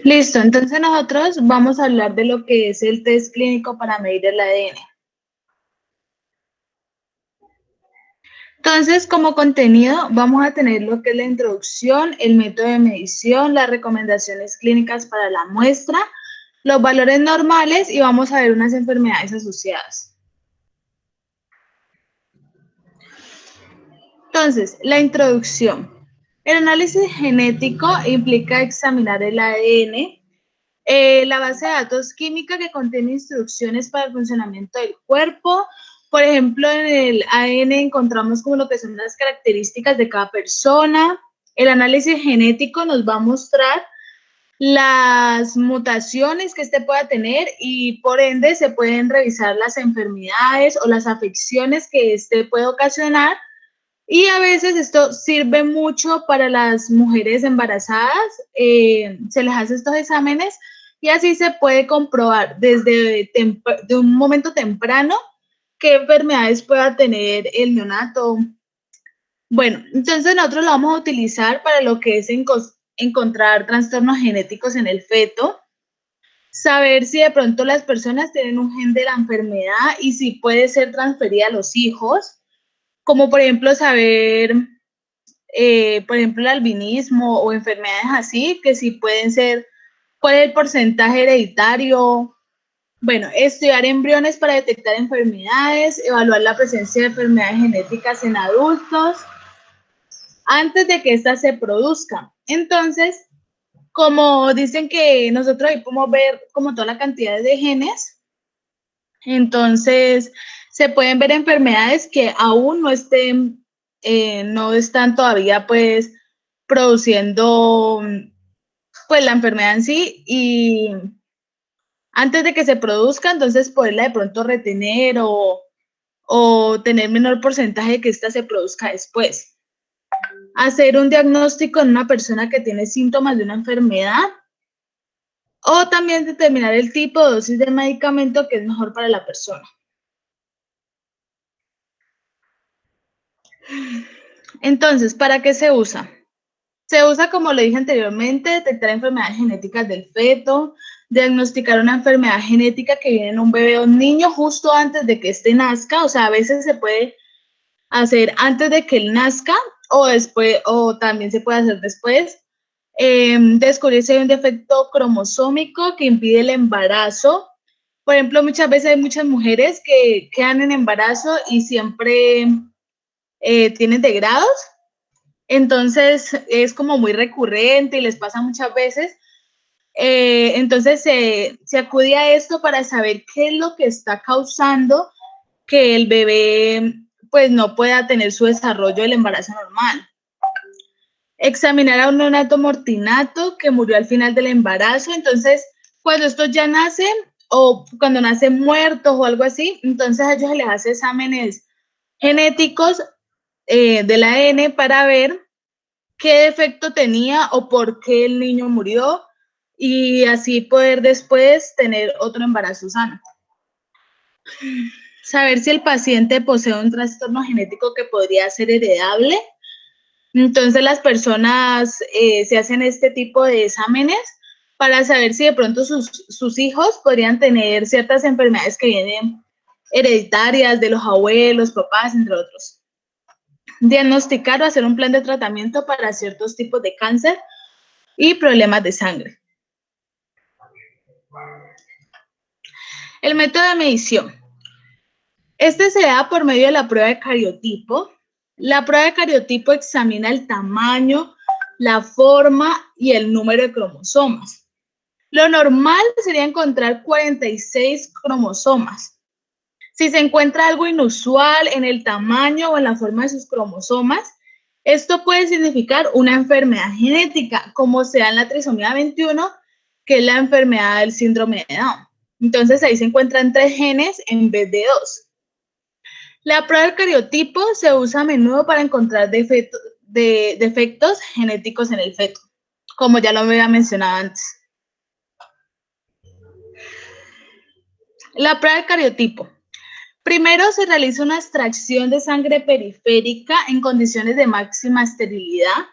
Listo, entonces nosotros vamos a hablar de lo que es el test clínico para medir el ADN. Entonces, como contenido, vamos a tener lo que es la introducción, el método de medición, las recomendaciones clínicas para la muestra, los valores normales y vamos a ver unas enfermedades asociadas. Entonces, la introducción. El análisis genético implica examinar el ADN, la base de datos química que contiene instrucciones para el funcionamiento del cuerpo. Por ejemplo, en el ADN encontramos como lo que son las características de cada persona. El análisis genético nos va a mostrar las mutaciones que este pueda tener y por ende se pueden revisar las enfermedades o las afecciones que este puede ocasionar. Y a veces esto sirve mucho para las mujeres embarazadas, se les hace estos exámenes y así se puede comprobar desde de un momento temprano qué enfermedades pueda tener el neonato. Bueno, entonces nosotros lo vamos a utilizar para lo que es encontrar trastornos genéticos en el feto, saber si de pronto las personas tienen un gen de la enfermedad y si puede ser transferida a los hijos, como por ejemplo saber por ejemplo, el albinismo o enfermedades así, que sí pueden ser, cuál es el porcentaje hereditario. Bueno, estudiar embriones para detectar enfermedades, evaluar la presencia de enfermedades genéticas en adultos antes de que éstas se produzcan. Entonces, como dicen que nosotros ahí podemos ver como toda la cantidad de genes, entonces se pueden ver enfermedades que aún no están todavía pues produciendo pues la enfermedad en sí y antes de que se produzca, entonces poderla de pronto retener o tener menor porcentaje de que ésta se produzca después. Hacer un diagnóstico en una persona que tiene síntomas de una enfermedad o también determinar el tipo de dosis de medicamento que es mejor para la persona. Entonces, ¿para qué se usa? Se usa, como lo dije anteriormente, detectar enfermedades genéticas del feto, diagnosticar una enfermedad genética que viene en un bebé o un niño justo antes de que éste nazca, o sea, a veces se puede hacer antes de que él nazca o después, o también se puede hacer después. Descubrir si hay un defecto cromosómico que impide el embarazo. Por ejemplo, muchas veces hay muchas mujeres que quedan en embarazo y siempre tienen degrados. Entonces es como muy recurrente y les pasa muchas veces. Entonces se acude a esto para saber qué es lo que está causando que el bebé pues no pueda tener su desarrollo del embarazo normal. Examinar a un neonato mortinato que murió al final del embarazo. Entonces, cuando estos ya nacen o cuando nacen muertos o algo así, entonces a ellos se les hace exámenes genéticos del ADN para ver qué defecto tenía o por qué el niño murió y así poder después tener otro embarazo sano. Saber si el paciente posee un trastorno genético que podría ser heredable. Entonces las personas se hacen este tipo de exámenes para saber si de pronto sus hijos podrían tener ciertas enfermedades que vienen hereditarias de los abuelos, papás, entre otros. Diagnosticar o hacer un plan de tratamiento para ciertos tipos de cáncer y problemas de sangre. El método de medición. Este se da por medio de la prueba de cariotipo. La prueba de cariotipo examina el tamaño, la forma y el número de cromosomas. Lo normal sería encontrar 46 cromosomas. Si se encuentra algo inusual en el tamaño o en la forma de sus cromosomas, esto puede significar una enfermedad genética, como sea en la trisomía 21, que es la enfermedad del síndrome de Down. Entonces ahí se encuentran 3 genes en vez de 2. La prueba del cariotipo se usa a menudo para encontrar defectos genéticos en el feto, como ya lo había mencionado antes. La prueba del cariotipo. Primero se realiza una extracción de sangre periférica en condiciones de máxima esterilidad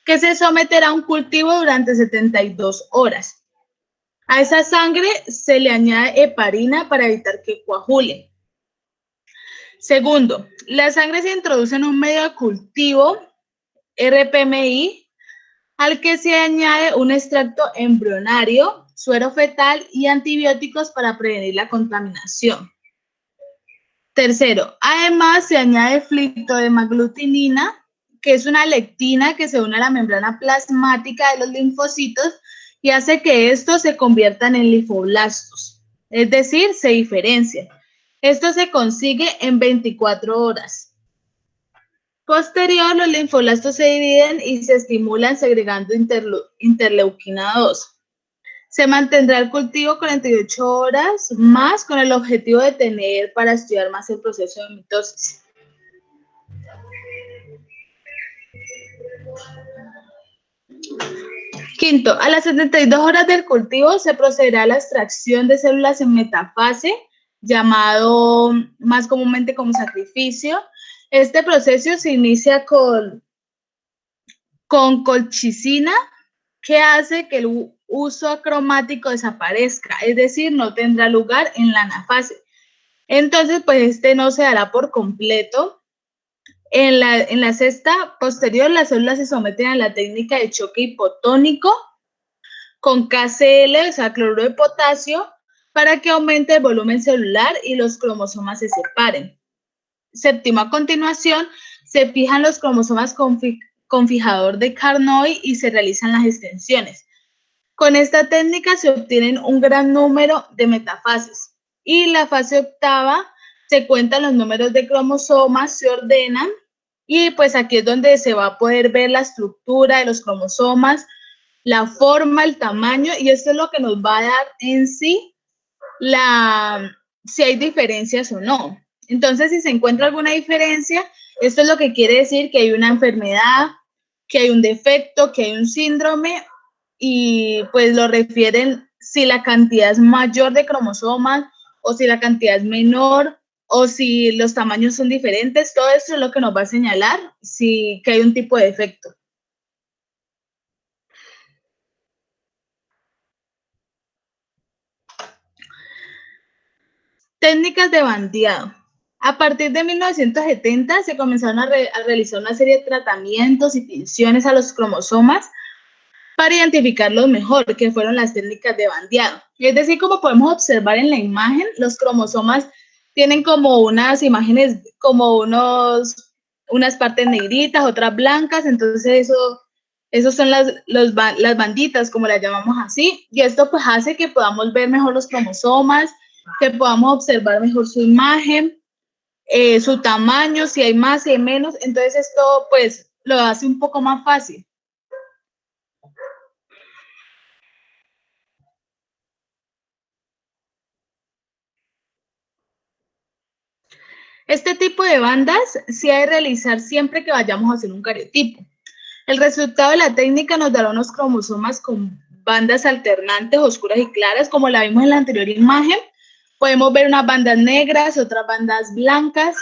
que se someterá a un cultivo durante 72 horas. A esa sangre se le añade heparina para evitar que coagule. Segundo, la sangre se introduce en un medio de cultivo, RPMI, al que se añade un extracto embrionario, suero fetal y antibióticos para prevenir la contaminación. Tercero, además se añade flitohemaglutinina, que es una lectina que se une a la membrana plasmática de los linfocitos y hace que estos se conviertan en linfoblastos, es decir, se diferencia. Esto se consigue en 24 horas. Posterior, los linfoblastos se dividen y se estimulan segregando interleuquina 2. Se mantendrá el cultivo 48 horas más con el objetivo de tener para estudiar más el proceso de mitosis. Quinto, a las 72 horas del cultivo se procederá a la extracción de células en metafase, llamado más comúnmente como sacrificio. Este proceso se inicia con colchicina, que hace que el uso acromático desaparezca, es decir, no tendrá lugar en la anafase. Entonces, pues este no se dará por completo. En la cesta posterior, las células se someten a la técnica de choque hipotónico con KCl, o sea, cloruro de potasio, para que aumente el volumen celular y los cromosomas se separen. Séptimo, a continuación, se fijan los cromosomas con fijador de Carnoy y se realizan las extensiones. Con esta técnica se obtienen un gran número de metafases y la fase octava se cuentan los números de cromosomas, se ordenan y pues aquí es donde se va a poder ver la estructura de los cromosomas, la forma, el tamaño y esto es lo que nos va a dar en sí si hay diferencias o no. Entonces, si se encuentra alguna diferencia, esto es lo que quiere decir que hay una enfermedad, que hay un defecto, que hay un síndrome y pues lo refieren si la cantidad es mayor de cromosomas o si la cantidad es menor o si los tamaños son diferentes. Todo esto es lo que nos va a señalar que hay un tipo de defecto. Técnicas de bandeado. A partir de 1970 se comenzaron a realizar una serie de tratamientos y tinciones a los cromosomas para identificarlos mejor, que fueron las técnicas de bandeado. Es decir, como podemos observar en la imagen, los cromosomas tienen como unas imágenes, como unas partes negritas, otras blancas, entonces esos son las banditas, como las llamamos así, y esto pues hace que podamos ver mejor los cromosomas, que podamos observar mejor su imagen, su tamaño, si hay más, si hay menos, entonces esto pues lo hace un poco más fácil. Este tipo de bandas se ha de realizar siempre que vayamos a hacer un cariotipo. El resultado de la técnica nos dará unos cromosomas con bandas alternantes, oscuras y claras, como la vimos en la anterior imagen. Podemos ver unas bandas negras, otras bandas blancas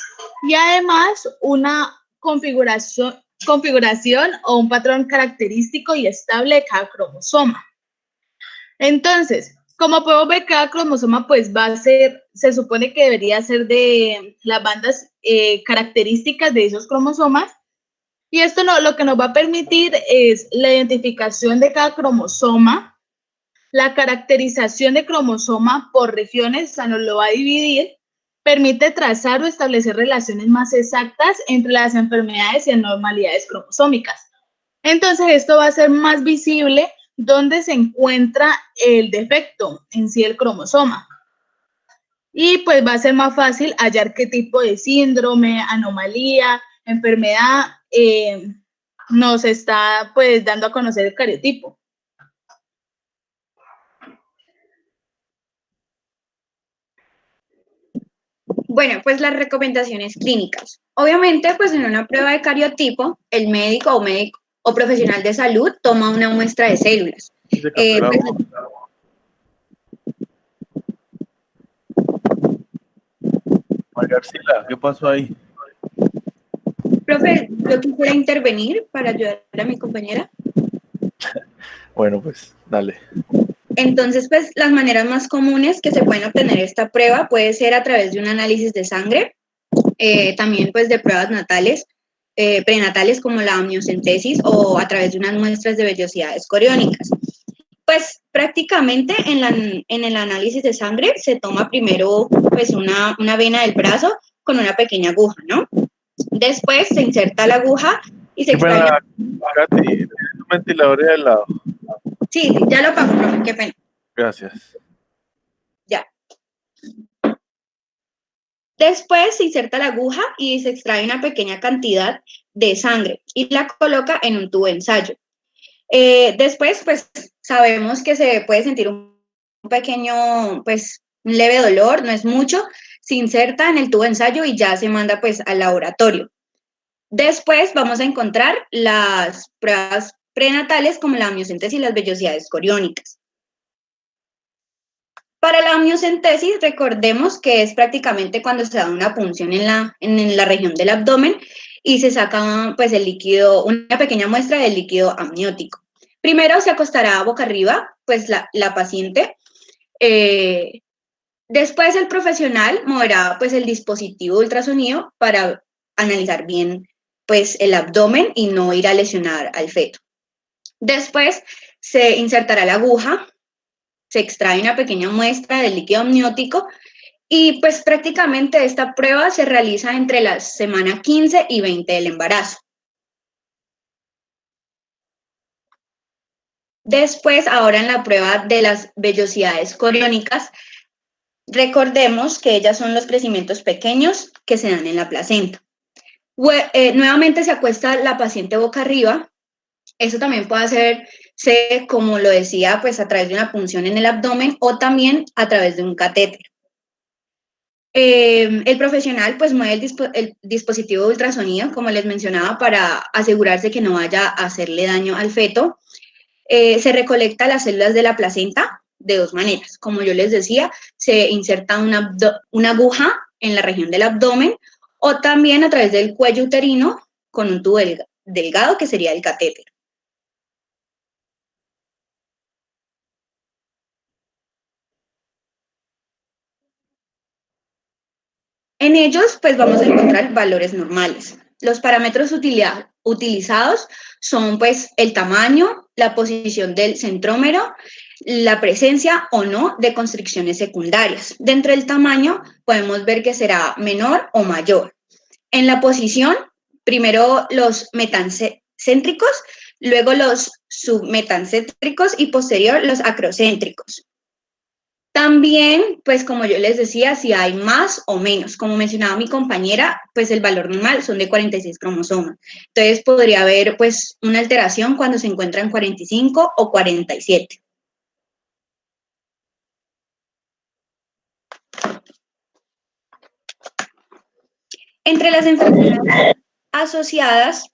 y además una configuración o un patrón característico y estable de cada cromosoma. Entonces, como podemos ver, cada cromosoma pues va a ser, se supone que debería ser de las bandas características de esos cromosomas y esto lo que nos va a permitir es la identificación de cada cromosoma, la caracterización de cromosoma por regiones, o sea, nos lo va a dividir, permite trazar o establecer relaciones más exactas entre las enfermedades y anormalidades cromosómicas. Entonces, esto va a ser más visible dónde se encuentra el defecto en sí del cromosoma. Y pues va a ser más fácil hallar qué tipo de síndrome, anomalía, enfermedad nos está pues dando a conocer el cariotipo. Bueno, pues las recomendaciones clínicas. Obviamente, pues en una prueba de cariotipo, el médico o profesional de salud toma una muestra de células. Margarcila, ¿qué pasó ahí? Profe, yo quisiera intervenir para ayudar a mi compañera. Bueno, pues, dale. Entonces, pues las maneras más comunes que se pueden obtener esta prueba puede ser a través de un análisis de sangre, también pues de pruebas natales, prenatales como la amniocentesis o a través de unas muestras de vellosidades coriónicas. Pues prácticamente en el análisis de sangre se toma primero pues una vena del brazo con una pequeña aguja, ¿no? Después se inserta la aguja y se Qué extrae pena, Katy, ¿tienes un ventilador ahí al lado? Sí, ya lo apago, profe, qué pena. Gracias. Ya. Después se inserta la aguja y se extrae una pequeña cantidad de sangre y la coloca en un tubo de ensayo. Después, pues sabemos que se puede sentir un pequeño, pues un leve dolor, no es mucho, se inserta en el tubo de ensayo y ya se manda pues al laboratorio. Después vamos a encontrar las pruebas prenatales como la amniocentesis y las vellosidades coriónicas. Para la amniocentesis, recordemos que es prácticamente cuando se da una punción en la región del abdomen y se saca pues el líquido, una pequeña muestra del líquido amniótico. Primero se acostará boca arriba, pues la paciente. Después el profesional moverá pues el dispositivo de ultrasonido para analizar bien pues el abdomen y no ir a lesionar al feto. Después se insertará la aguja, se extrae una pequeña muestra del líquido amniótico y pues prácticamente esta prueba se realiza entre la semana 15 y 20 del embarazo. Después, ahora en la prueba de las vellosidades coriónicas, recordemos que ellas son los crecimientos pequeños que se dan en la placenta. Nuevamente se acuesta la paciente boca arriba. Eso también puede hacerse, como lo decía, pues a través de una punción en el abdomen o también a través de un catéter. El profesional pues mueve el dispositivo de ultrasonido, como les mencionaba, para asegurarse que no vaya a hacerle daño al feto. Se recolecta las células de la placenta de dos maneras. Como yo les decía, se inserta una aguja en la región del abdomen o también a través del cuello uterino con un tubo delgado que sería el catéter. En ellos, pues vamos a encontrar valores normales. Los parámetros utilizados son pues el tamaño, la posición del centrómero, la presencia o no de constricciones secundarias. Dentro del tamaño podemos ver que será menor o mayor. En la posición, primero los metancéntricos, luego los submetancéntricos y posterior los acrocéntricos. También, pues como yo les decía, si hay más o menos, como mencionaba mi compañera, pues el valor normal son de 46 cromosomas. Entonces podría haber pues una alteración cuando se encuentra en 45 o 47. Entre las enfermedades asociadas,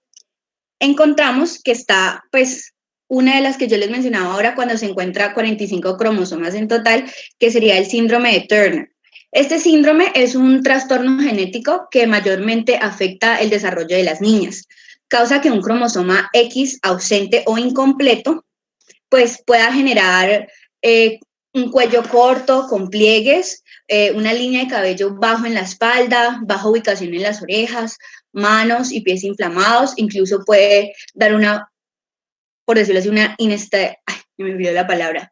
encontramos que está pues una de las que yo les mencionaba ahora cuando se encuentra 45 cromosomas en total, que sería el síndrome de Turner. Este síndrome es un trastorno genético que mayormente afecta el desarrollo de las niñas. Causa que un cromosoma X ausente o incompleto pues pueda generar un cuello corto con pliegues, una línea de cabello bajo en la espalda, baja ubicación en las orejas, manos y pies inflamados, incluso puede dar una, por decirlo así, me olvidó la palabra,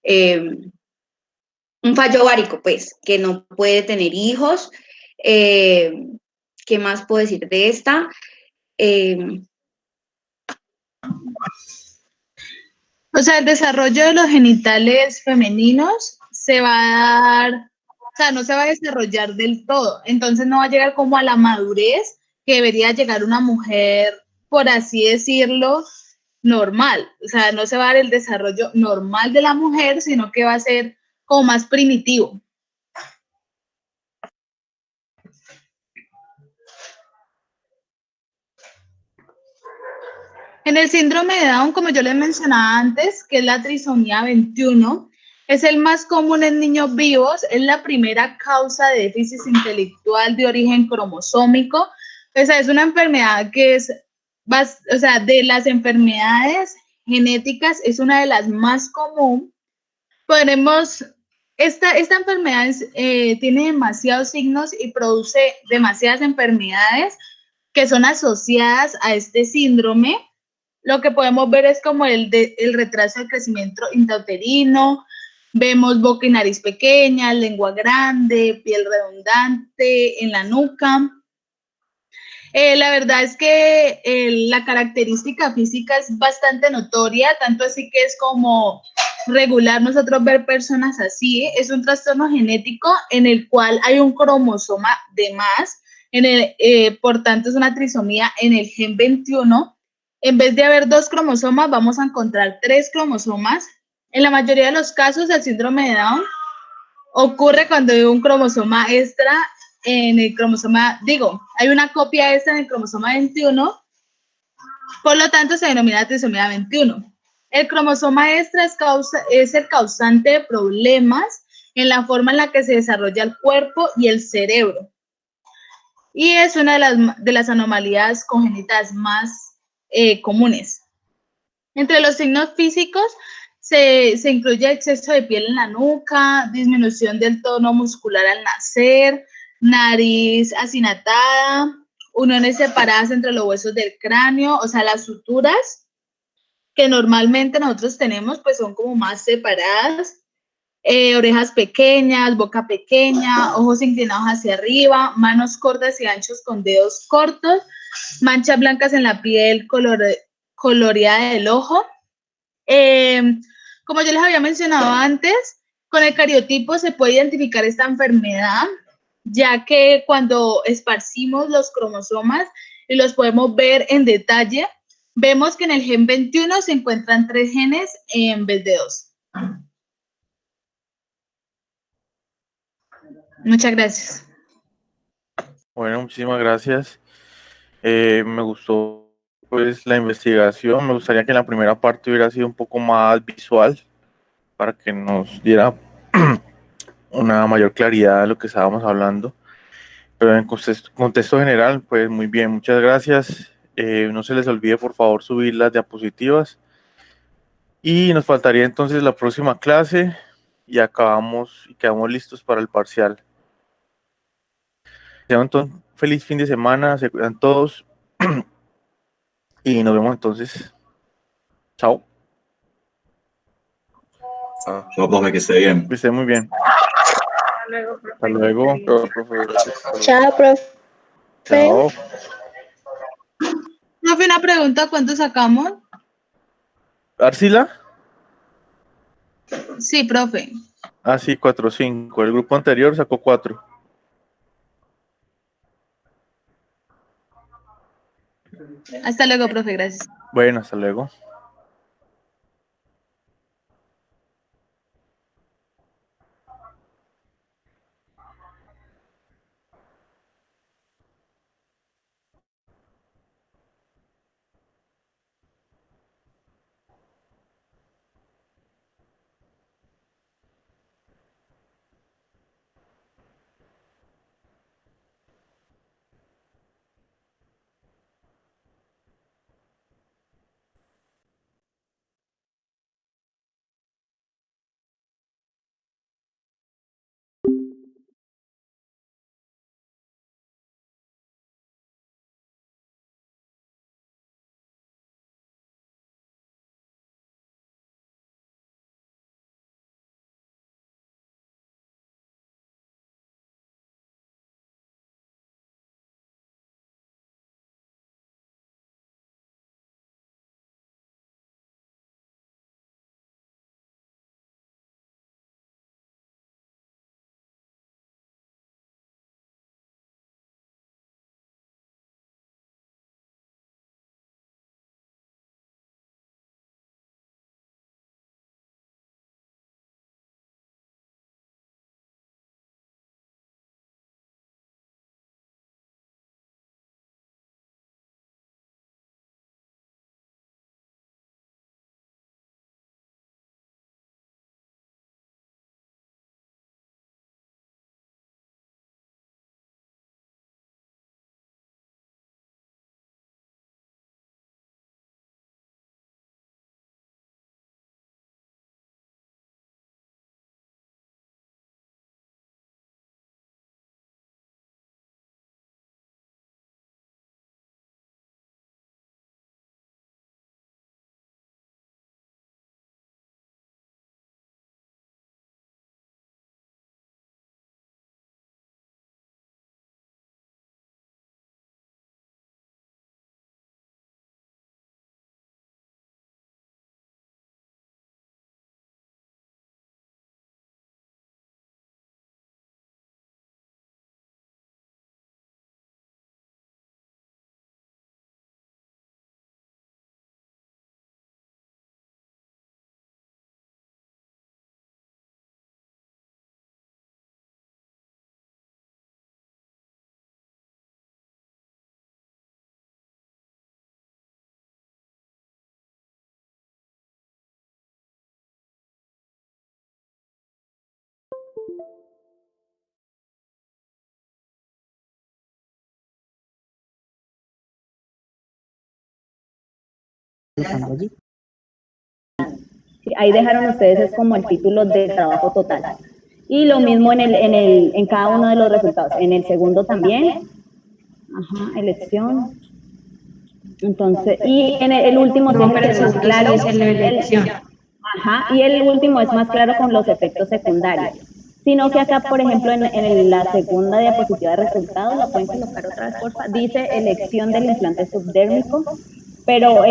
un fallo ovárico, pues, que no puede tener hijos. ¿Qué más puedo decir de esta? O sea, el desarrollo de los genitales femeninos se va a dar, o sea, no se va a desarrollar del todo, entonces no va a llegar como a la madurez que debería llegar una mujer, por así decirlo, normal. O sea, no se va a dar el desarrollo normal de la mujer, sino que va a ser como más primitivo. En el síndrome de Down, como yo les mencionaba antes, que es la trisomía 21, es el más común en niños vivos, es la primera causa de déficit intelectual de origen cromosómico. O sea, es una enfermedad que es, o sea, de las enfermedades genéticas es una de las más comunes Podremos, esta enfermedad tiene demasiados signos y produce demasiadas enfermedades que son asociadas a este síndrome. Lo que podemos ver es como el retraso del crecimiento intrauterino, vemos boca y nariz pequeñas, lengua grande, piel redundante en la nuca. La verdad es que la característica física es bastante notoria, tanto así que es como regular nosotros ver personas así. Es un trastorno genético en el cual hay un cromosoma de más, por tanto es una trisomía en el gen 21. En vez de haber 2 cromosomas, vamos a encontrar 3 cromosomas. En la mayoría de los casos, el síndrome de Down ocurre cuando hay un cromosoma extra en el cromosoma, hay una copia extra en el cromosoma 21, por lo tanto se denomina trisomía 21. El cromosoma extra es el causante de problemas en la forma en la que se desarrolla el cuerpo y el cerebro. Y es una de las anomalías congénitas más comunes. Entre los signos físicos se incluye exceso de piel en la nuca, disminución del tono muscular al nacer, nariz acinatada, uniones separadas entre los huesos del cráneo, o sea, las suturas que normalmente nosotros tenemos pues son como más separadas, orejas pequeñas, boca pequeña, ojos inclinados hacia arriba, manos cortas y anchos con dedos cortos, manchas blancas en la piel coloreada del ojo. Como yo les había mencionado antes, con el cariotipo se puede identificar esta enfermedad, ya que cuando esparcimos los cromosomas y los podemos ver en detalle, vemos que en el gen 21 se encuentran 3 genes en vez de 2. Muchas gracias. Bueno, muchísimas gracias. Me gustó pues la investigación. Me gustaría que en la primera parte hubiera sido un poco más visual para que nos diera una mayor claridad de lo que estábamos hablando. Pero en contexto general, pues muy bien, muchas gracias. No se les olvide por favor subir las diapositivas. Y nos faltaría entonces la próxima clase y quedamos listos para el parcial. Deseo entonces feliz fin de semana, se cuidan todos y nos vemos entonces. Chao. Chao, profe, que esté bien. Que esté muy bien. Hasta luego. Chao, profe, gracias. Chao, profe. Chao. Profe, una pregunta, ¿cuánto sacamos? ¿Arcila? Sí, profe. Ah, sí, 4-5. El grupo anterior sacó 4. Hasta luego, profe, gracias. Bueno, hasta luego. colocando allí. Ahí dejaron ustedes es como el título de trabajo total. Y lo mismo en cada uno de los resultados. En el segundo también. Ajá, elección. Entonces, y en el último sí es más claro. Ajá, y el último es más claro con los efectos secundarios. Sino que acá, por ejemplo, en la segunda diapositiva de resultados, la pueden colocar otra vez, porfa, dice elección del implante subdérmico, pero